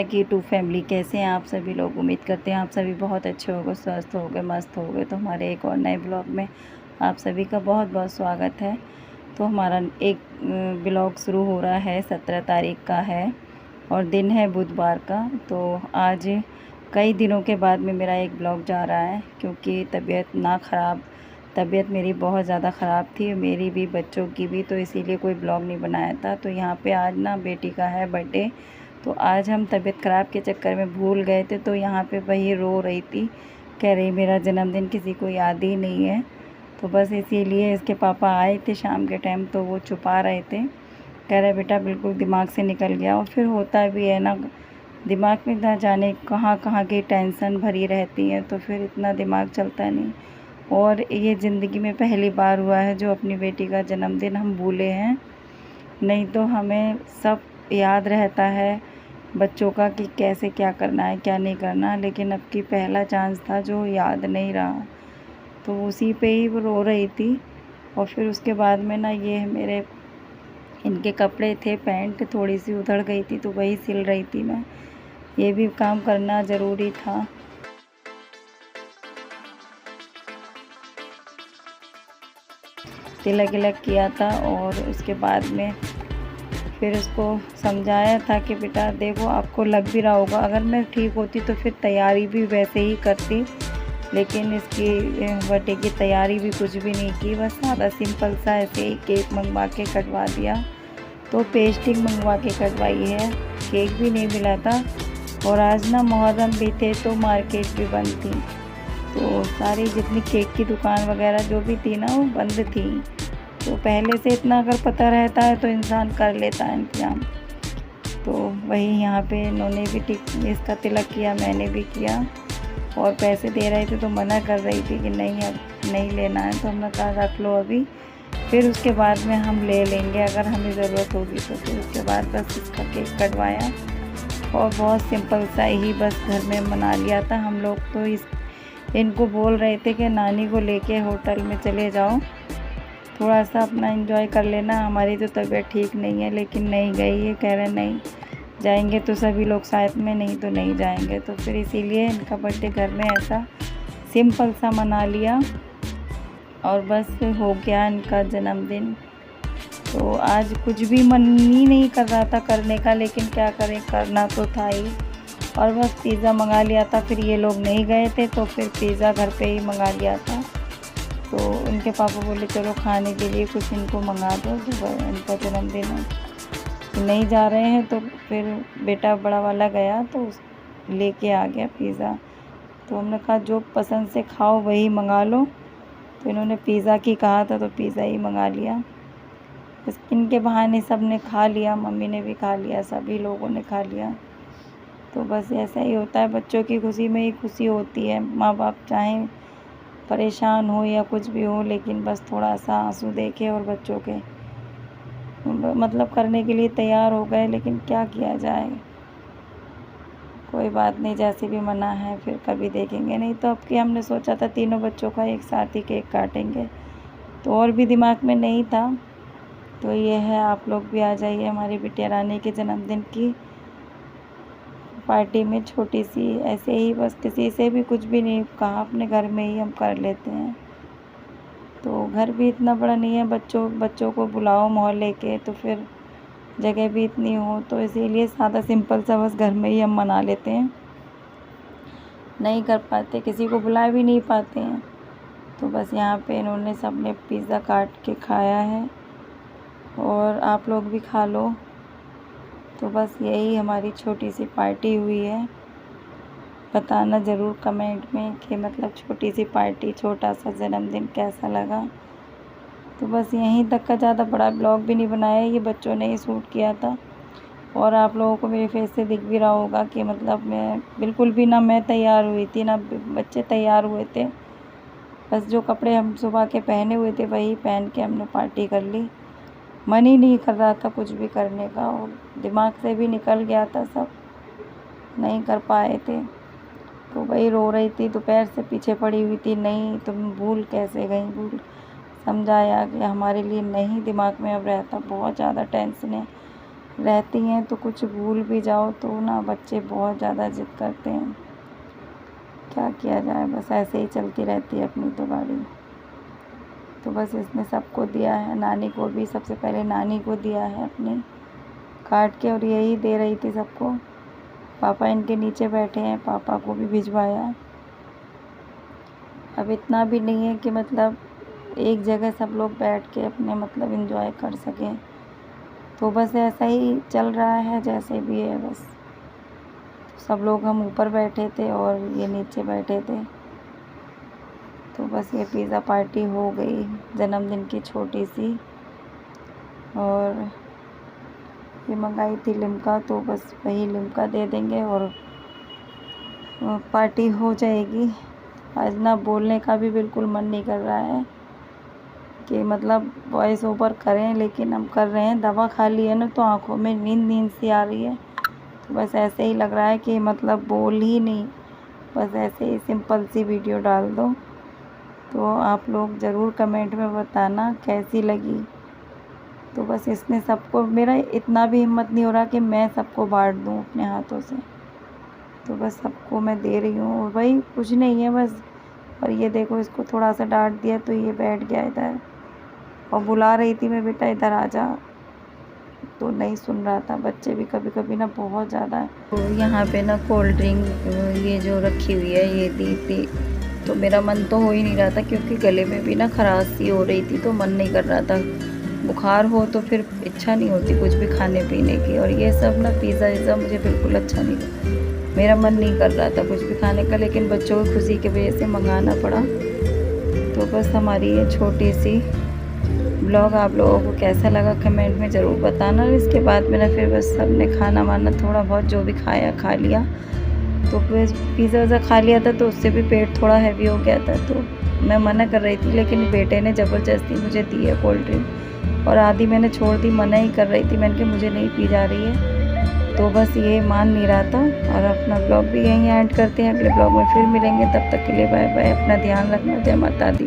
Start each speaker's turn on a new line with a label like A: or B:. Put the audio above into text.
A: की to family, कैसे हैं आप सभी लोग। उम्मीद करते हैं आप सभी बहुत अच्छे होंगे, स्वस्थ होंगे, मस्त होंगे। तो हमारे एक और नए ब्लॉग में आप सभी का बहुत बहुत स्वागत है। तो हमारा एक ब्लॉग शुरू हो रहा है, 17 तारीख का है और दिन है बुधवार का। तो आज कई दिनों के बाद में मेरा एक ब्लॉग जा रहा है, क्योंकि तबीयत मेरी बहुत ज़्यादा ख़राब थी, मेरी भी बच्चों की भी, तो इसीलिए कोई ब्लॉग नहीं बनाया था। तो यहाँ पे आज ना बेटी का है बर्थडे, तो आज हम तबीयत ख़राब के चक्कर में भूल गए थे। तो यहाँ पे वही रो रही थी, कह रही मेरा जन्मदिन किसी को याद ही नहीं है। तो बस इसीलिए इसके पापा आए थे शाम के टाइम, तो वो छुपा रहे थे, कह रहे बेटा बिल्कुल दिमाग से निकल गया। और फिर होता भी है ना, दिमाग में ना जाने कहाँ कहाँ की टेंशन भरी रहती है, तो फिर इतना दिमाग चलता नहीं। और ये ज़िंदगी में पहली बार हुआ है जो अपनी बेटी का जन्मदिन हम भूले हैं, नहीं तो हमें सब याद रहता है बच्चों का कि कैसे क्या करना है क्या नहीं करना, लेकिन अब की पहला चांस था जो याद नहीं रहा। तो उसी पे ही वो रो रही थी। और फिर उसके बाद में ना ये मेरे इनके कपड़े थे, पैंट थोड़ी सी उधड़ गई थी तो वही सिल रही थी मैं, ये भी काम करना ज़रूरी था। तिलक विलक किया था और उसके बाद में फिर उसको समझाया था कि बेटा देखो आपको लग भी रहा होगा, अगर मैं ठीक होती तो फिर तैयारी भी वैसे ही करती, लेकिन इसकी बर्थडे की तैयारी भी कुछ भी नहीं की, बस सादा सिंपल सा ऐसे ही केक मंगवा के कटवा दिया। तो पेस्टिंग मंगवा के कटवाई है, केक भी नहीं मिला था। और आज ना मुहर्रम भी थे तो मार्केट भी बंद थी, तो सारी जितनी केक की दुकान वगैरह जो भी थी ना वो बंद थी। तो पहले से इतना अगर पता रहता है तो इंसान कर लेता है इंतजाम। तो वही यहाँ पे इन्होंने भी इसका तिलक किया, मैंने भी किया। और पैसे दे रहे थे तो मना कर रही थी कि नहीं अब नहीं लेना है, तो हमने कहा रख लो अभी, फिर उसके बाद में हम ले लेंगे अगर हमें ज़रूरत होगी तो। फिर उसके बाद बस इसका केक कटवाया और बहुत सिंपल सा ही बस घर में मना लिया था हम लोग। तो इनको बोल रहे थे कि नानी को लेके होटल में चले जाओ, थोड़ा सा अपना एंजॉय कर लेना, हमारी तो तबीयत ठीक नहीं है। लेकिन नहीं गई, ये कह रहे नहीं जाएंगे तो सभी लोग साथ में, नहीं तो नहीं जाएंगे। तो फिर इसीलिए इनका बर्थडे घर में ऐसा सिंपल सा मना लिया और बस हो गया इनका जन्मदिन। तो आज कुछ भी मन ही नहीं कर रहा था करने का, लेकिन क्या करें, करना तो था ही। और बस पिज़्ज़ा मंगा लिया था, फिर ये लोग नहीं गए थे तो फिर पिज़्ज़ा घर पे ही मंगा लिया था। तो उनके पापा बोले चलो खाने के लिए कुछ इनको मंगा दो, जो इनका जन्मदिन है। तो नहीं जा रहे हैं, तो फिर बेटा बड़ा वाला गया तो लेके आ गया पिज़्ज़ा। तो हमने कहा जो पसंद से खाओ वही मंगा लो, तो इन्होंने पिज़्ज़ा की कहा था तो पिज़्ज़ा ही मंगा लिया। बस इनके बहाने सब ने खा लिया, मम्मी ने भी खा लिया, सभी लोगों ने खा लिया। तो बस ऐसा ही होता है, बच्चों की खुशी में ही खुशी होती है। माँ बाप चाहें परेशान हो या कुछ भी हो, लेकिन बस थोड़ा सा आंसू देखे और बच्चों के मतलब करने के लिए तैयार हो गए, लेकिन क्या किया जाए, कोई बात नहीं, जैसे भी मना है फिर कभी देखेंगे। नहीं तो अब कि हमने सोचा था तीनों बच्चों का एक साथ ही केक काटेंगे, तो और भी दिमाग में नहीं था। तो ये है, आप लोग भी आ जाइए हमारी बिटिया रानी के जन्मदिन की पार्टी में, छोटी सी ऐसे ही, बस किसी से भी कुछ भी नहीं कहा, अपने घर में ही हम कर लेते हैं। तो घर भी इतना बड़ा नहीं है, बच्चों को बुलाओ मोहल्ले के, तो फिर जगह भी इतनी हो, तो इसीलिए सादा सिंपल सा बस घर में ही हम मना लेते हैं, नहीं कर पाते, किसी को बुला भी नहीं पाते हैं। तो बस यहाँ पे इन्होंने सबने पिज़्ज़ा काट के खाया है और आप लोग भी खा लो। तो बस यही हमारी छोटी सी पार्टी हुई है। बताना ज़रूर कमेंट में कि मतलब छोटी सी पार्टी, छोटा सा जन्मदिन कैसा लगा। तो बस यहीं तक का, ज़्यादा बड़ा ब्लॉग भी नहीं बनाया, ये बच्चों ने ही शूट किया था। और आप लोगों को मेरे फेस से दिख भी रहा होगा कि मतलब मैं बिल्कुल भी ना मैं तैयार हुई थी ना बच्चे तैयार हुए थे, बस जो कपड़े हम सुबह के पहने हुए थे वही पहन के हमने पार्टी कर ली। मन ही नहीं कर रहा था कुछ भी करने का, और दिमाग से भी निकल गया था सब, नहीं कर पाए थे। तो वही रो रही थी, दोपहर से पीछे पड़ी हुई थी, नहीं तुम भूल कैसे गई, भूल। समझाया कि हमारे लिए नहीं दिमाग में अब रहता, बहुत ज़्यादा टेंशन है, रहती हैं तो कुछ भूल भी जाओ तो ना बच्चे बहुत ज़्यादा ज़िद करते हैं। क्या किया जाए, बस ऐसे ही चलती रहती है अपनी तो गाड़ी। तो बस इसने सबको दिया है, नानी को भी, सबसे पहले नानी को दिया है अपनी काट के, और यही दे रही थी सबको। पापा इनके नीचे बैठे हैं, पापा को भी भिजवाया। अब इतना भी नहीं है कि मतलब एक जगह सब लोग बैठ के अपने मतलब एंजॉय कर सकें, तो बस ऐसा ही चल रहा है जैसे भी है। बस सब लोग हम ऊपर बैठे थे और ये नीचे बैठे थे। तो बस ये पिज़्ज़ा पार्टी हो गई जन्मदिन की छोटी सी, और ये मंगाई थी लिम्का, तो बस वही लिम्का दे देंगे और पार्टी हो जाएगी। आज ना बोलने का भी बिल्कुल मन नहीं कर रहा है कि मतलब वॉइस ओवर करें, लेकिन हम कर रहे हैं। दवा खा ली है ना तो आँखों में नींद सी आ रही है, तो बस ऐसे ही लग रहा है कि मतलब बोल ही नहीं, बस ऐसे ही सिंपल सी वीडियो डाल दो। तो आप लोग ज़रूर कमेंट में बताना कैसी लगी। तो बस इसने सबको, मेरा इतना भी हिम्मत नहीं हो रहा कि मैं सबको बांट दूँ अपने हाथों से, तो बस सबको मैं दे रही हूँ। और भाई कुछ नहीं है बस। और ये देखो, इसको थोड़ा सा डांट दिया तो ये बैठ गया इधर, और बुला रही थी मैं, बेटा इधर आ जा, तो नहीं सुन रहा था। बच्चे भी कभी कभी ना बहुत ज़्यादा। तो यहाँ पे ना कोल्ड ड्रिंक ये जो रखी हुई है ये दी थी, तो मेरा मन तो हो ही नहीं रहा था क्योंकि गले में भी ना खराश सी हो रही थी, तो मन नहीं कर रहा था। बुखार हो तो फिर इच्छा नहीं होती कुछ भी खाने पीने की, और ये सब ना पिज़्ज़ा मुझे बिल्कुल अच्छा नहीं लगा। मेरा मन नहीं कर रहा था कुछ भी खाने का, लेकिन बच्चों की खुशी की वजह से मंगाना पड़ा। तो बस हमारी ये छोटी सी ब्लॉग आप लोगों को कैसा लगा कमेंट में ज़रूर बताना। और इसके बाद में ना फिर बस सबने खाना वाना थोड़ा बहुत जो भी खाया खा लिया। तो बस पिज़्ज़ा खा लिया था, तो उससे भी पेट थोड़ा हैवी हो गया था, तो मैं मना कर रही थी, लेकिन बेटे ने ज़बरदस्ती मुझे दी है कोल्ड ड्रिंक, और आधी मैंने छोड़ दी, मना ही कर रही थी मैंने कि मुझे नहीं पी जा रही है। तो बस ये मान नहीं रहा था। और अपना ब्लॉग भी यहीं ऐड करते हैं, अगले ब्लॉग में फिर मिलेंगे, तब तक के लिए बाय बाय। अपना ध्यान रखना, जय माता दी।